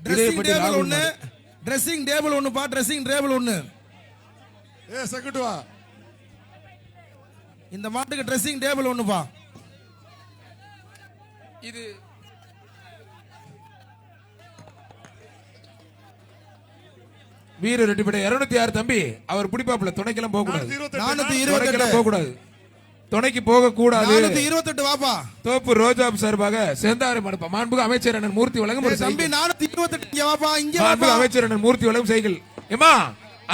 Dressing table ஒண்ணுப்பா, dressing table ஒண்ணு. Second வா. இந்த மாட்டுக்கு ட்ரெஸ்ஸிங் டேபிள் ஒண்ணுப்பா. இது வீரர் ரெட்டிப்படை 206 தம்பி. அவர் பிடிப்பாப்புல துணைக்கெல்லாம் போக கூடாது. 428 போக கூடாது. துணைக்கு போக கூடாது. 428 வாப்பா. தோப்பு ரோஜா சார்பாக சேர்ந்தாரு மனுப்பா. மாண்புமிகு அமைச்சர் அண்ணன் மூர்த்தி வழங்கும் ஒரு தம்பி 428 இங்க வாப்பா, இங்க வாப்பா. மாண்புமிகு அமைச்சர் அண்ணன் மூர்த்தி வழங்கும் சைக்கிள். ஏமா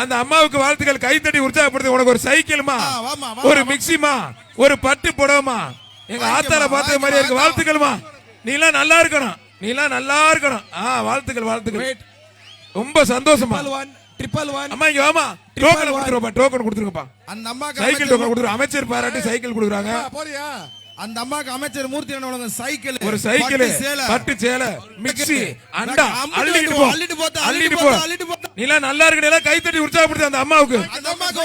அந்த அம்மாவுக்கு வாழ்த்துக்கள், கைத்தட்டி உற்சாகப்படுத்து. உனக்கு ஒரு சைக்கிள்மா, ஒரு மிக்சிமா, ஒரு பட்டு புடவைமா, எங்க ஆத்தால பார்த்த மாதிரி இருக்கு. வாழ்த்துக்கள்மா. நீலாம் நல்லா இருக்கணும், நீலாம் நல்லா இருக்கணும். வாழ்த்துக்கள் வாழ்த்துக்கள். ரொம்ப சந்தோஷமா. 111 அம்மா இங்க வாமா. டோக்கன் கொடுத்துருப்பா, டோக்கன் கொடுத்துருங்கப்பா. அந்த அம்மாக்கு சைக்கிள் டோக்கன் கொடுத்துரு. அமைச்சர் பாராட்டி சைக்கிள் கொடுக்குறாங்க. போறியா? அந்த அம்மாக்கு அமைச்சர் மூர்த்தி அண்ணன் சைக்கிள், ஒரு சைக்கிள், பட்டு சேலை, மிக்ஸி, அண்டா அள்ளிட்டு போ. நீலாம் நல்லா இருக்கணும், கைத்தட்டி உற்சாகப்படுத்து அந்த அம்மாவுக்கு.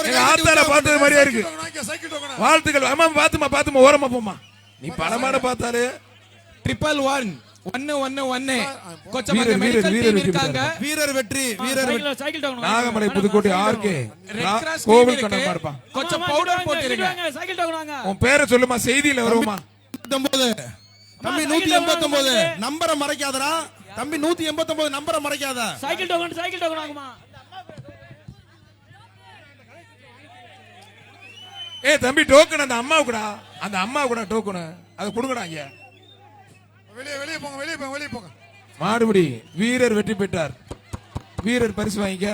எங்க ஆத்தால பார்த்தது மாதிரியா இருக்கு. வாழ்த்துக்கள். அம்மா பாத்துமா ஓரமா போமா. நீ பலமான பார்த்தாலே 111 வீரர் வெற்றி. நாகமலை புதுக்கோட்டை ஆர்கே கோவில் கண்ணன் இருப்பான். கொஞ்சம் பவுடர் போட்டுருங்க. உன் பேரை சொல்லுமா, செய்தியில வருமா. தம்பி 189 நம்பரை மறைக்காதடா தம்பி. 189 நம்பரை மறைக்காத. Cycle token வாங்குமா. தம்பி டோக்கன் அந்த அம்மாவுக்குடா, அந்த அம்மாவுக்குடா டோக்கன். அதை கொடுங்கடா. ஐயா வெளியே போங்க. மாடுபடி வீரர் வெற்றி பெற்றார். வீரர் பரிசு வாங்கிக்க.